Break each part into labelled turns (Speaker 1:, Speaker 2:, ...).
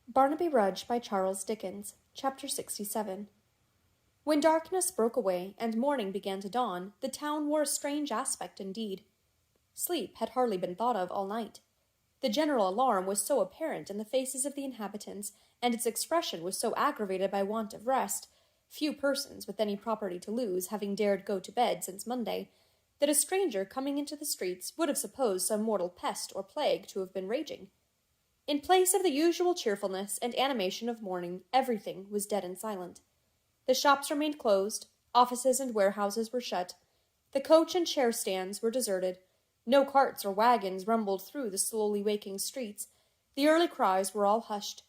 Speaker 1: Barnaby Rudge by Charles Dickens, Chapter 67. When darkness broke away and morning began to dawn, the town wore a strange aspect indeed. Sleep had hardly been thought of all night. The general alarm was so apparent in the faces of the inhabitants, and its expression was so aggravated by want of rest, few persons with any property to lose having dared go to bed since Monday, that a stranger coming into the streets would have supposed some mortal pest or plague to have been raging. In place of the usual cheerfulness and animation of morning, everything was dead and silent. The shops remained closed, offices and warehouses were shut, the coach and chair stands were deserted, no carts or wagons rumbled through the slowly waking streets, the early cries were all hushed,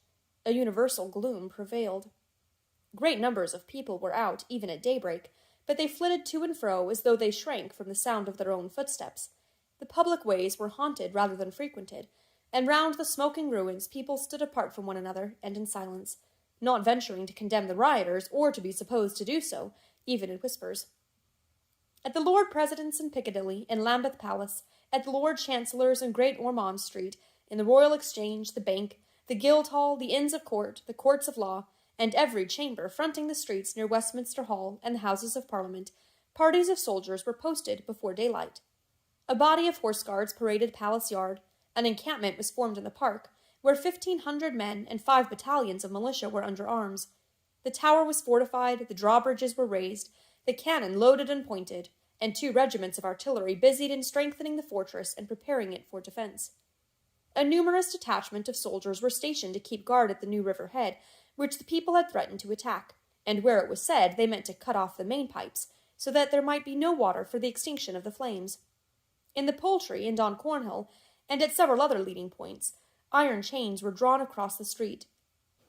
Speaker 1: a universal gloom prevailed. Great numbers of people were out even at daybreak, but they flitted to and fro as though they shrank from the sound of their own footsteps. The public ways were haunted rather than frequented, and round the smoking ruins people stood apart from one another and in silence, not venturing to condemn the rioters or to be supposed to do so, even in whispers. At the Lord President's in Piccadilly, in Lambeth Palace, at the Lord Chancellor's in Great Ormond Street, in the Royal Exchange, the Bank, the Guildhall, the Inns of Court, the Courts of Law, and every chamber fronting the streets near Westminster Hall and the Houses of Parliament, parties of soldiers were posted before daylight. A body of horse guards paraded Palace Yard. An encampment was formed in the park, where 1,500 men and 5 battalions of militia were under arms. The tower was fortified, the drawbridges were raised, the cannon loaded and pointed, and 2 regiments of artillery busied in strengthening the fortress and preparing it for defense. A numerous detachment of soldiers were stationed to keep guard at the New River head, which the people had threatened to attack, and where it was said they meant to cut off the main pipes, so that there might be no water for the extinction of the flames. In the Poultry and on Cornhill, and at several other leading points, iron chains were drawn across the street.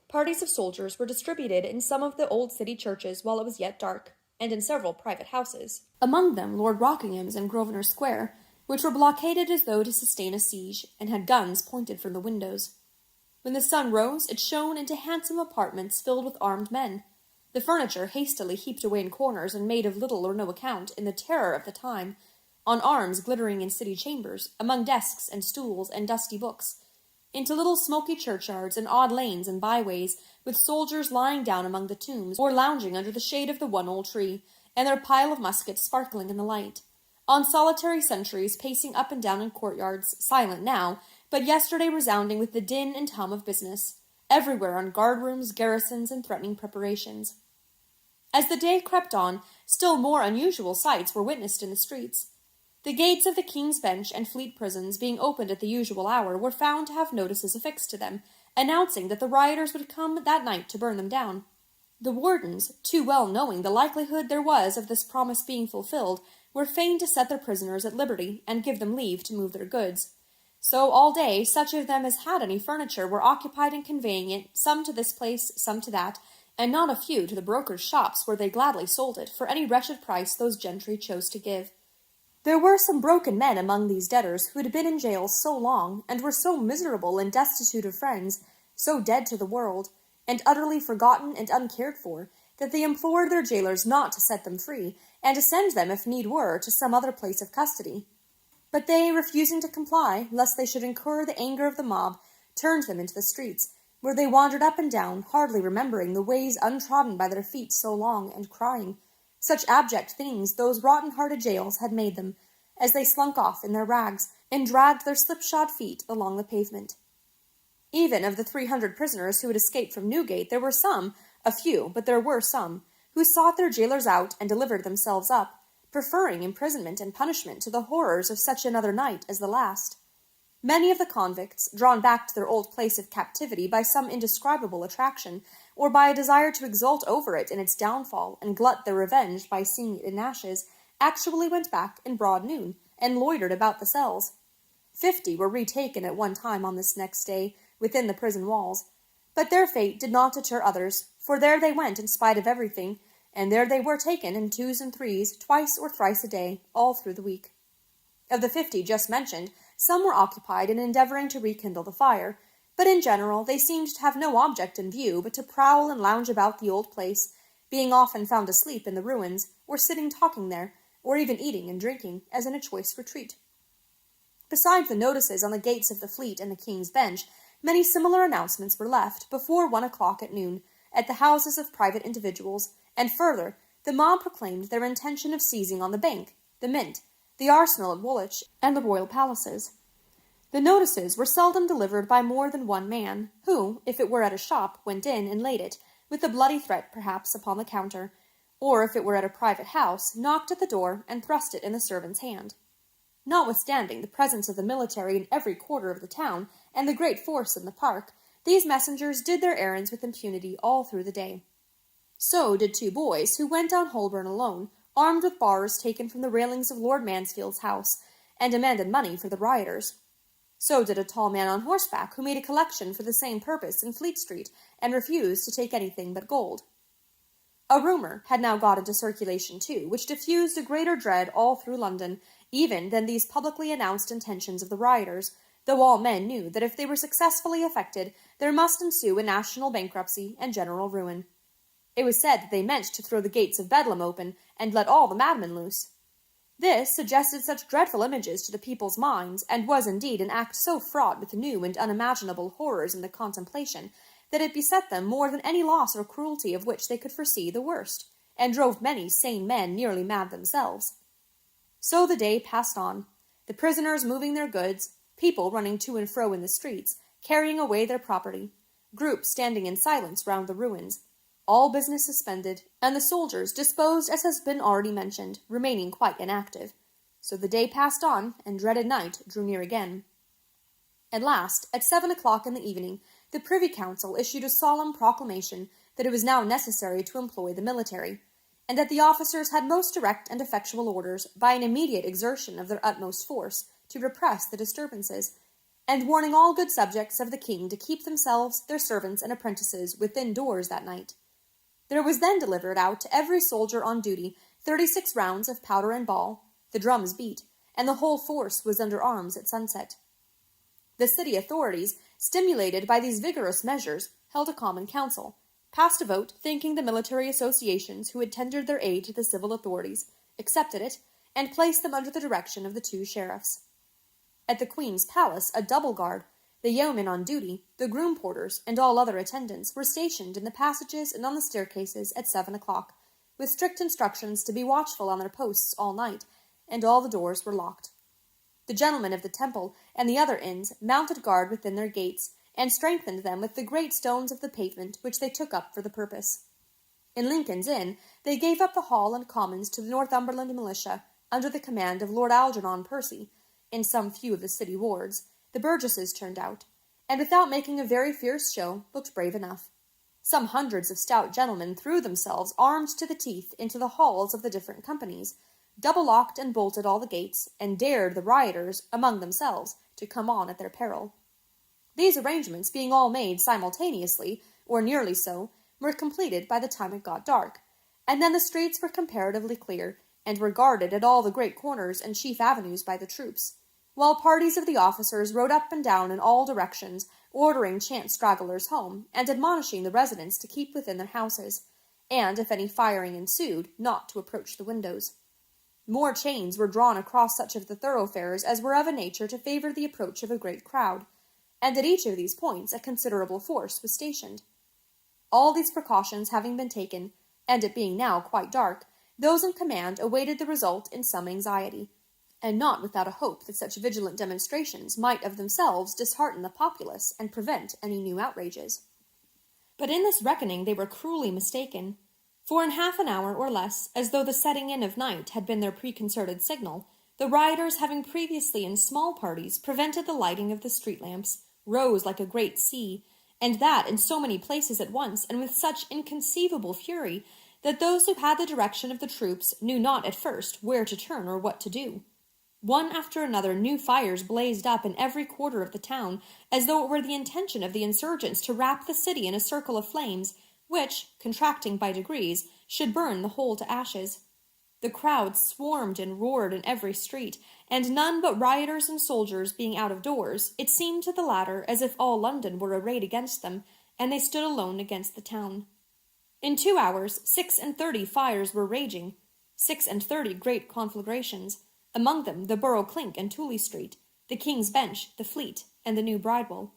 Speaker 1: Parties of soldiers were distributed in some of the old city churches while it was yet dark, and in several private houses, among them Lord Rockingham's in Grosvenor Square, which were blockaded as though to sustain a siege, and had guns pointed from the windows. When the sun rose, it shone into handsome apartments filled with armed men, the furniture hastily heaped away in corners and made of little or no account in the terror of the time, on arms glittering in city chambers, among desks and stools and dusty books, into little smoky churchyards and odd lanes and byways, with soldiers lying down among the tombs or lounging under the shade of the one old tree, and their pile of muskets sparkling in the light, on solitary sentries pacing up and down in courtyards, silent now, but yesterday resounding with the din and hum of business, everywhere on guard-rooms, garrisons, and threatening preparations. As the day crept on, still more unusual sights were witnessed in the streets. The gates of the King's Bench and Fleet prisons, being opened at the usual hour, were found to have notices affixed to them, announcing that the rioters would come that night to burn them down. The wardens, too well knowing the likelihood there was of this promise being fulfilled, were fain to set their prisoners at liberty, and give them leave to move their goods. So all day such of them as had any furniture were occupied in conveying it, some to this place, some to that, and not a few to the brokers' shops, where they gladly sold it for any wretched price those gentry chose to give. There were some broken men among these debtors who had been in jail so long, and were so miserable and destitute of friends, so dead to the world, and utterly forgotten and uncared for, that they implored their jailers not to set them free, and to send them, if need were, to some other place of custody. But they, refusing to comply, lest they should incur the anger of the mob, turned them into the streets, where they wandered up and down, hardly remembering the ways untrodden by their feet so long, and crying, such abject things those rotten-hearted jails had made them, as they slunk off in their rags, and dragged their slipshod feet along the pavement. Even of the 300 prisoners who had escaped from Newgate, there were some, a few, but there were some, who sought their jailers out and delivered themselves up, preferring imprisonment and punishment to the horrors of such another night as the last. Many of the convicts, drawn back to their old place of captivity by some indescribable attraction, or by a desire to exult over it in its downfall and glut their revenge by seeing it in ashes, actually went back in broad noon, and loitered about the cells. 50 were retaken at one time on this next day, within the prison walls, but their fate did not deter others, for there they went in spite of everything, and there they were taken in 2s and 3s, twice or thrice a day, all through the week. Of the 50 just mentioned, some were occupied in endeavoring to rekindle the fire, but in general they seemed to have no object in view but to prowl and lounge about the old place, being often found asleep in the ruins, or sitting talking there, or even eating and drinking, as in a choice retreat. Besides the notices on the gates of the Fleet and the King's Bench, many similar announcements were left before 1 o'clock at noon at the houses of private individuals, and further, the mob proclaimed their intention of seizing on the Bank, the Mint, the Arsenal at Woolwich, and the royal palaces. The notices were seldom delivered by more than one man, who, if it were at a shop, went in and laid it, with a bloody threat perhaps upon the counter, or if it were at a private house, knocked at the door and thrust it in the servant's hand. Notwithstanding the presence of the military in every quarter of the town, and the great force in the park, these messengers did their errands with impunity all through the day. So did two boys, who went down Holborn alone, armed with bars taken from the railings of Lord Mansfield's house, and demanded money for the rioters. So did a tall man on horseback, who made a collection for the same purpose in Fleet Street, and refused to take anything but gold. A rumour had now got into circulation too, which diffused a greater dread all through London, even than these publicly announced intentions of the rioters, though all men knew that if they were successfully effected, there must ensue a national bankruptcy and general ruin. It was said that they meant to throw the gates of Bedlam open, and let all the madmen loose. This suggested such dreadful images to the people's minds, and was indeed an act so fraught with new and unimaginable horrors in the contemplation, that it beset them more than any loss or cruelty of which they could foresee the worst, and drove many sane men nearly mad themselves. So the day passed on, the prisoners moving their goods, people running to and fro in the streets, carrying away their property, groups standing in silence round the ruins, all business suspended, and the soldiers, disposed as has been already mentioned, remaining quite inactive. So the day passed on, and dreaded night drew near again. At last, at 7 o'clock in the evening, the Privy Council issued a solemn proclamation that it was now necessary to employ the military, and that the officers had most direct and effectual orders, by an immediate exertion of their utmost force, to repress the disturbances, and warning all good subjects of the king to keep themselves, their servants, and apprentices within doors that night. There was then delivered out to every soldier on duty 36 rounds of powder and ball, the drums beat, and the whole force was under arms at sunset. The city authorities, stimulated by these vigorous measures, held a common council, passed a vote thanking the military associations who had tendered their aid to the civil authorities, accepted it, and placed them under the direction of the two sheriffs. At the Queen's palace, a double guard, the yeomen on duty, the groom porters, and all other attendants were stationed in the passages and on the staircases at 7 o'clock, with strict instructions to be watchful on their posts all night, and all the doors were locked. The gentlemen of the Temple and the other inns mounted guard within their gates, and strengthened them with the great stones of the pavement which they took up for the purpose. In Lincoln's Inn they gave up the hall and commons to the Northumberland militia, under the command of Lord Algernon Percy. In some few of the city wards, the burgesses turned out, and without making a very fierce show, looked brave enough. Some hundreds of stout gentlemen threw themselves armed to the teeth into the halls of the different companies, double-locked and bolted all the gates, and dared the rioters, among themselves, to come on at their peril. These arrangements being all made simultaneously, or nearly so, were completed by the time it got dark, and then the streets were comparatively clear, and were guarded at all the great corners and chief avenues by the troops, while parties of the officers rode up and down in all directions, ordering chance stragglers home, and admonishing the residents to keep within their houses, and, if any firing ensued, not to approach the windows. More chains were drawn across such of the thoroughfares as were of a nature to favour the approach of a great crowd, and at each of these points a considerable force was stationed. All these precautions having been taken, and it being now quite dark, those in command awaited the result in some anxiety, and not without a hope that such vigilant demonstrations might of themselves dishearten the populace and prevent any new outrages. But in this reckoning they were cruelly mistaken, for in half an hour or less, as though the setting in of night had been their preconcerted signal, the rioters, having previously in small parties prevented the lighting of the street lamps, rose like a great sea, and that in so many places at once, and with such inconceivable fury, that those who had the direction of the troops knew not at first where to turn or what to do. One after another new fires blazed up in every quarter of the town, as though it were the intention of the insurgents to wrap the city in a circle of flames, which, contracting by degrees, should burn the whole to ashes. The crowd swarmed and roared in every street, and none but rioters and soldiers being out of doors, it seemed to the latter as if all London were arrayed against them, and they stood alone against the town. In 2 hours 36 fires were raging, 36 great conflagrations, among them the Borough Clink and Tooley Street, the King's Bench, the Fleet, and the New Bridewell.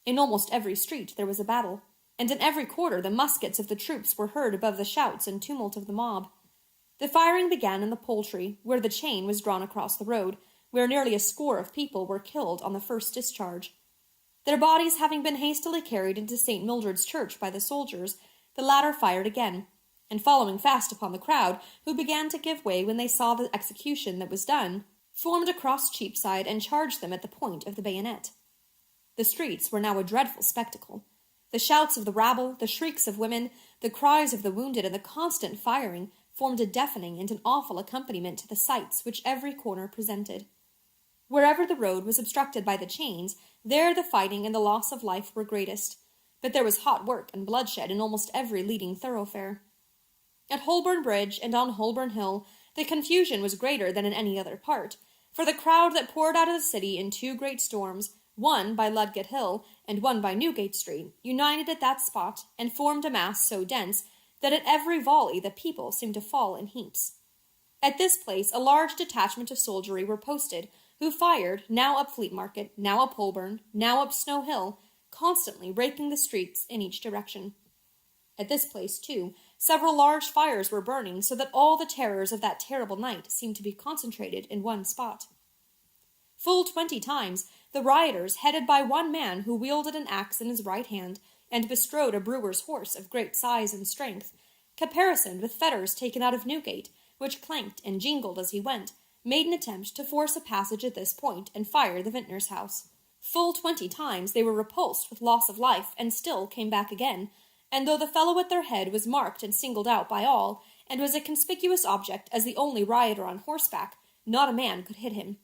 Speaker 1: In almost every street there was a battle, and in every quarter the muskets of the troops were heard above the shouts and tumult of the mob. The firing began in the Poultry, where the chain was drawn across the road, where nearly a score of people were killed on the first discharge. Their bodies having been hastily carried into St. Mildred's Church by the soldiers, the latter fired again, and following fast upon the crowd, who began to give way when they saw the execution that was done, formed across Cheapside and charged them at the point of the bayonet. The streets were now a dreadful spectacle. The shouts of the rabble, the shrieks of women, the cries of the wounded, and the constant firing formed a deafening and an awful accompaniment to the sights which every corner presented. Wherever the road was obstructed by the chains, there the fighting and the loss of life were greatest, but there was hot work and bloodshed in almost every leading thoroughfare. At Holborn Bridge and on Holborn Hill, the confusion was greater than in any other part, for the crowd that poured out of the city in two great storms, one by Ludgate Hill and one by Newgate Street, united at that spot, and formed a mass so dense that at every volley the people seemed to fall in heaps. At this place a large detachment of soldiery were posted, who fired, now up Fleet Market, now up Holborn, now up Snow Hill, constantly raking the streets in each direction. At this place, too, several large fires were burning, so that all the terrors of that terrible night seemed to be concentrated in one spot. Full 20 times, the rioters, headed by one man who wielded an axe in his right hand, and bestrode a brewer's horse of great size and strength, caparisoned with fetters taken out of Newgate, which clanked and jingled as he went, made an attempt to force a passage at this point and fire the vintner's house. Full 20 times they were repulsed with loss of life, and still came back again, and though the fellow at their head was marked and singled out by all, and was a conspicuous object as the only rioter on horseback, not a man could hit him.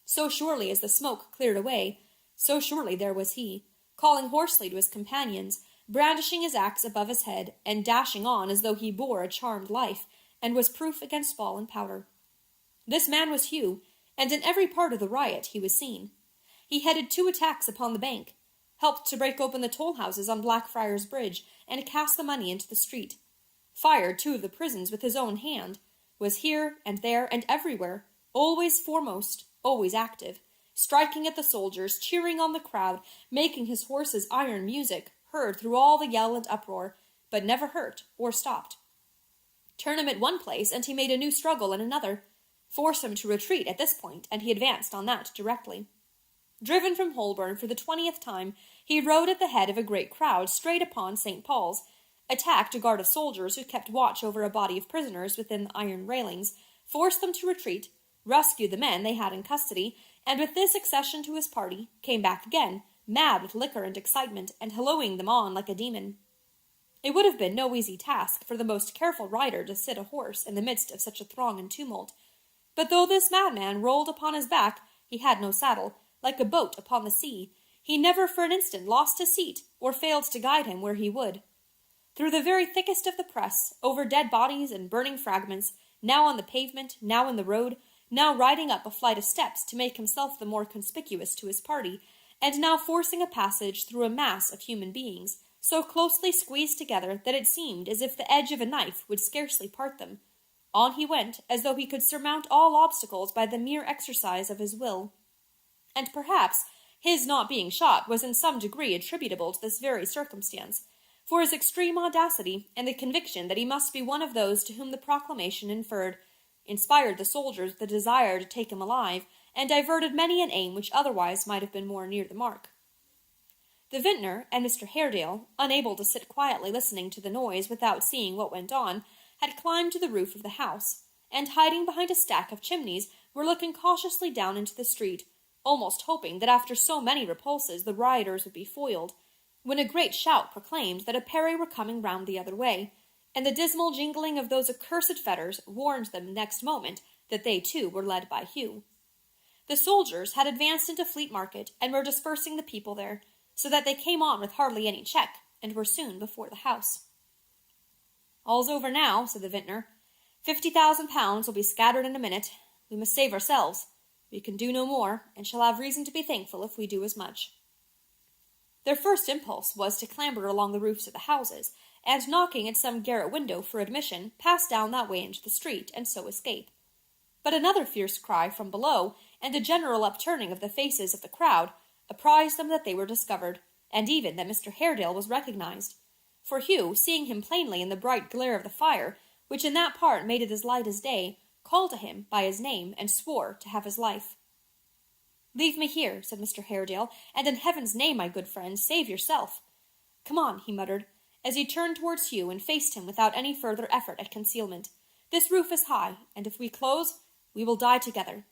Speaker 1: So surely as the smoke cleared away, so surely there was he, calling hoarsely to his companions, brandishing his axe above his head, and dashing on as though he bore a charmed life, and was proof against ball and powder. This man was Hugh, and in every part of the riot he was seen. He headed 2 attacks upon the bank, helped to break open the toll-houses on Blackfriars Bridge, and cast the money into the street, fired 2 of the prisons with his own hand, was here and there and everywhere, always foremost, always active, striking at the soldiers, cheering on the crowd, making his horse's iron music heard through all the yell and uproar, but never hurt or stopped. Turn him at one place, and he made a new struggle in another. Force him to retreat at this point, and he advanced on that directly. Driven from Holborn for the 20th time, he rode at the head of a great crowd straight upon St. Paul's, attacked a guard of soldiers who kept watch over a body of prisoners within the iron railings, forced them to retreat, rescued the men they had in custody, and with this accession to his party, came back again, mad with liquor and excitement, and hallooing them on like a demon. It would have been no easy task for the most careful rider to sit a horse in the midst of such a throng and tumult, but though this madman rolled upon his back, he had no saddle, like a boat upon the sea. He never for an instant lost his seat, or failed to guide him where he would. Through the very thickest of the press, over dead bodies and burning fragments, now on the pavement, now in the road, now riding up a flight of steps to make himself the more conspicuous to his party, and now forcing a passage through a mass of human beings, so closely squeezed together that it seemed as if the edge of a knife would scarcely part them. On he went, as though he could surmount all obstacles by the mere exercise of his will. And perhaps his not being shot was in some degree attributable to this very circumstance, for his extreme audacity and the conviction that he must be one of those to whom the proclamation inspired the soldiers with the desire to take him alive, and diverted many an aim which otherwise might have been more near the mark. The vintner and Mr. Haredale, unable to sit quietly listening to the noise without seeing what went on, had climbed to the roof of the house, and hiding behind a stack of chimneys, were looking cautiously down into the street, almost hoping that after so many repulses the rioters would be foiled, when a great shout proclaimed that a pair were coming round the other way, and the dismal jingling of those accursed fetters warned them next moment that they too were led by Hugh. The soldiers had advanced into Fleet Market, and were dispersing the people there, so that they came on with hardly any check, and were soon before the house. "All's over now," said the vintner. £50,000 will be scattered in a minute. We must save ourselves. We can do no more, and shall have reason to be thankful if we do as much. Their first impulse was to clamber along the roofs of the houses, and knocking at some garret window for admission, pass down that way into the street, and so escape. But another fierce cry from below, and a general upturning of the faces of the crowd, apprised them that they were discovered, and even that Mr. Haredale was recognized. For Hugh, seeing him plainly in the bright glare of the fire, which in that part made it as light as day, called to him by his name, and swore to have his life. "Leave me here," said Mr. Haredale, "and in heaven's name, my good friend, save yourself." "Come on," he muttered, as he turned towards Hugh and faced him without any further effort at concealment. "This roof is high, and if we close, we will die together."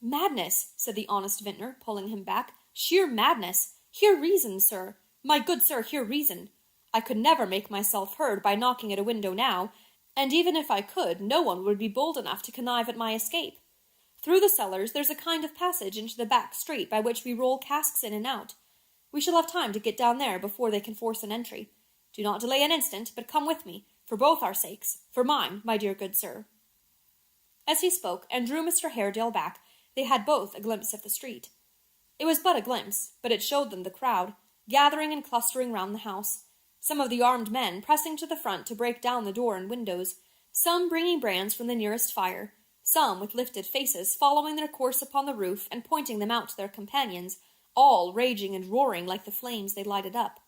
Speaker 1: "Madness," said the honest vintner, pulling him back. "Sheer madness. Hear reason, sir. My good sir, hear reason. I could never make myself heard by knocking at a window now, and even if I could, no one would be bold enough to connive at my escape. Through the cellars there's a kind of passage into the back street by which we roll casks in and out. We shall have time to get down there before they can force an entry. Do not delay an instant, but come with me, for both our sakes, for mine, my dear good sir." As he spoke, and drew Mr. Haredale back, they had both a glimpse of the street. It was but a glimpse, but it showed them the crowd, gathering and clustering round the house, some of the armed men pressing to the front to break down the door and windows, some bringing brands from the nearest fire, some with lifted faces following their course upon the roof and pointing them out to their companions, all raging and roaring like the flames they lighted up.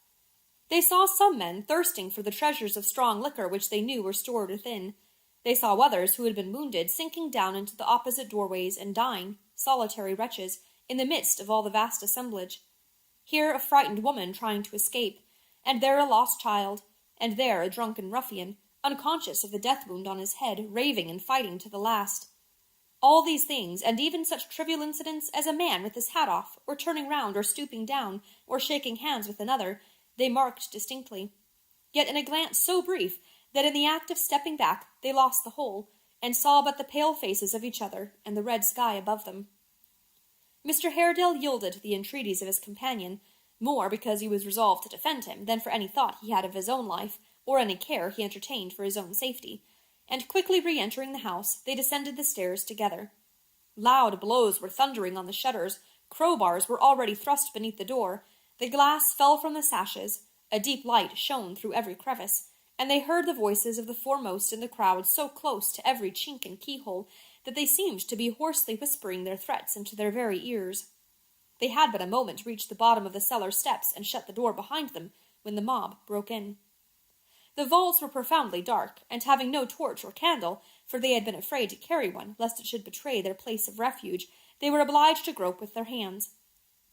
Speaker 1: They saw some men thirsting for the treasures of strong liquor which they knew were stored within. They saw others who had been wounded sinking down into the opposite doorways and dying, solitary wretches, in the midst of all the vast assemblage. Here a frightened woman trying to escape, and there a lost child, and there a drunken ruffian, unconscious of the death wound on his head, raving and fighting to the last. All these things, and even such trivial incidents as a man with his hat off, or turning round, or stooping down, or shaking hands with another, they marked distinctly. Yet in a glance so brief that in the act of stepping back they lost the whole, and saw but the pale faces of each other and the red sky above them. Mr. Haredale yielded to the entreaties of his companion, more because he was resolved to defend him than for any thought he had of his own life, or any care he entertained for his own safety, and quickly re-entering the house, they descended the stairs together. Loud blows were thundering on the shutters, crowbars were already thrust beneath the door, the glass fell from the sashes, a deep light shone through every crevice, and they heard the voices of the foremost in the crowd so close to every chink and keyhole that they seemed to be hoarsely whispering their threats into their very ears. They had but a moment reached the bottom of the cellar steps and shut the door behind them, when the mob broke in. The vaults were profoundly dark, and having no torch or candle, for they had been afraid to carry one, lest it should betray their place of refuge, they were obliged to grope with their hands.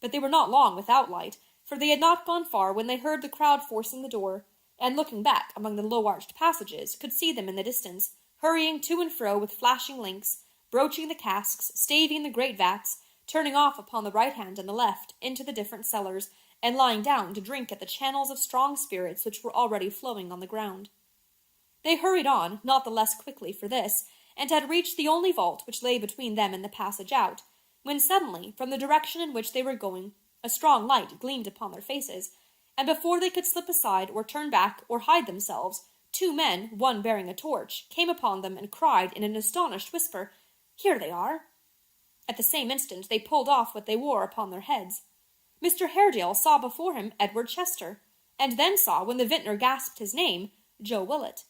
Speaker 1: But they were not long without light, for they had not gone far when they heard the crowd forcing the door, and looking back among the low-arched passages, could see them in the distance, hurrying to and fro with flashing links, broaching the casks, staving the great vats, turning off upon the right hand and the left into the different cellars, and lying down to drink at the channels of strong spirits which were already flowing on the ground. They hurried on, not the less quickly for this, and had reached the only vault which lay between them and the passage out, when suddenly, from the direction in which they were going, a strong light gleamed upon their faces, and before they could slip aside or turn back or hide themselves, two men, one bearing a torch, came upon them and cried in an astonished whisper, "Here they are!" At the same instant they pulled off what they wore upon their heads. Mr. Haredale saw before him Edward Chester, and then saw, when the vintner gasped his name, Joe Willett.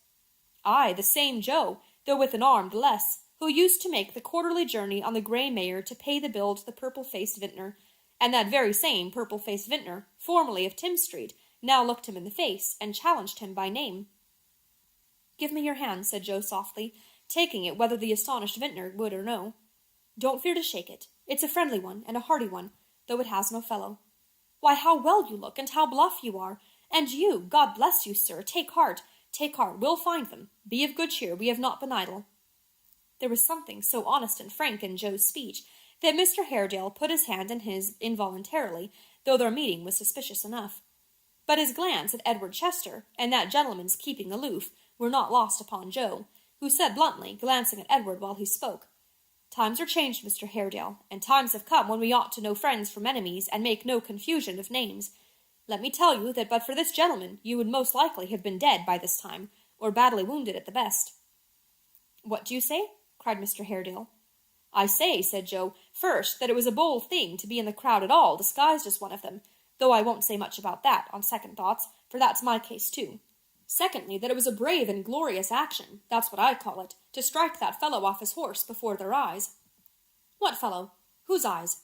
Speaker 1: Ay, the same Joe, though with an arm the less, who used to make the quarterly journey on the grey mare to pay the bill to the purple-faced vintner, and that very same purple-faced vintner, formerly of Tim Street, now looked him in the face, and challenged him by name. "Give me your hand," said Joe softly, taking it whether the astonished vintner would or no. "Don't fear to shake it. It's a friendly one, and a hearty one, though it has no fellow. Why, how well you look, and how bluff you are! And you, God bless you, sir, take heart, we'll find them. Be of good cheer, we have not been idle." There was something so honest and frank in Joe's speech that Mr. Haredale put his hand in his involuntarily, though their meeting was suspicious enough. But his glance at Edward Chester, and that gentleman's keeping aloof, were not lost upon Joe, who said bluntly, glancing at Edward while he spoke, "Times are changed, Mr. Haredale, and times have come when we ought to know friends from enemies and make no confusion of names. Let me tell you that but for this gentleman you would most likely have been dead by this time, or badly wounded at the best." "What do you say?" cried Mr. Haredale. "I say," said Joe, "first, that it was a bold thing to be in the crowd at all, disguised as one of them, though I won't say much about that, on second thoughts, for that's my case too. Secondly, that it was a brave and glorious action, that's what I call it, to strike that fellow off his horse before their eyes." "What fellow? Whose eyes?"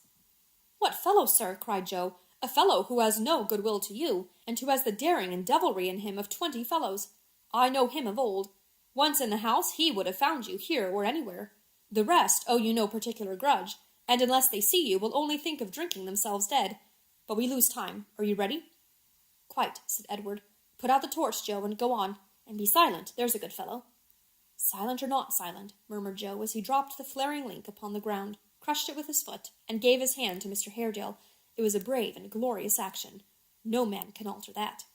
Speaker 1: "What fellow, sir?" cried Joe. A fellow who has no goodwill to you, and who has the daring and devilry in him of 20 fellows. I know him of old. Once in the house, he would have found you, here or anywhere. The rest owe you no particular grudge, and unless they see you, will only think of drinking themselves dead. But we lose time. Are you ready?" "Quite," said Edward. "Put out the torch, Joe, and go on. And be silent, there's a good fellow." "Silent or not silent," murmured Joe, as he dropped the flaring link upon the ground, crushed it with his foot, and gave his hand to Mr. Haredale. It was a brave and glorious action. No man can alter that.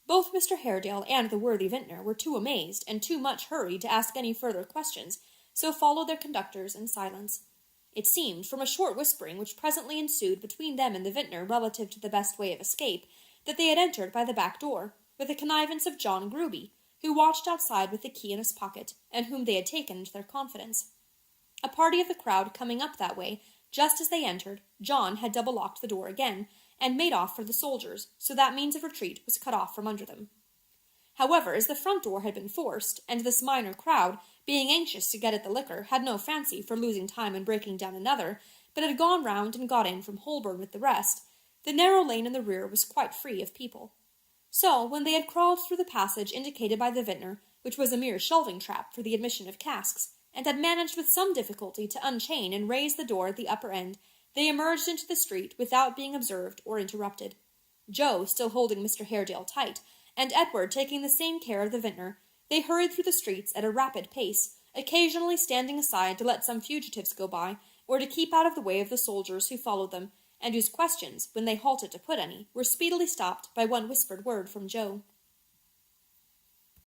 Speaker 1: Both Mr. Haredale and the worthy vintner were too amazed and too much hurried to ask any further questions, so followed their conductors in silence. It seemed, from a short whispering which presently ensued between them and the vintner relative to the best way of escape, that they had entered by the back door, with the connivance of John Gruby, who watched outside with the key in his pocket, and whom they had taken into their confidence. A party of the crowd coming up that way, just as they entered, John had double-locked the door again, and made off for the soldiers, so that means of retreat was cut off from under them. However, as the front door had been forced, and this minor crowd, being anxious to get at the liquor, had no fancy for losing time in breaking down another, but had gone round and got in from Holborn with the rest, the narrow lane in the rear was quite free of people. So, when they had crawled through the passage indicated by the vintner, which was a mere shelving trap for the admission of casks, and had managed with some difficulty to unchain and raise the door at the upper end, they emerged into the street without being observed or interrupted. Joe still holding Mr. Haredale tight, and Edward taking the same care of the vintner, they hurried through the streets at a rapid pace, occasionally standing aside to let some fugitives go by, or to keep out of the way of the soldiers who followed them, and whose questions, when they halted to put any, were speedily stopped by one whispered word from Joe.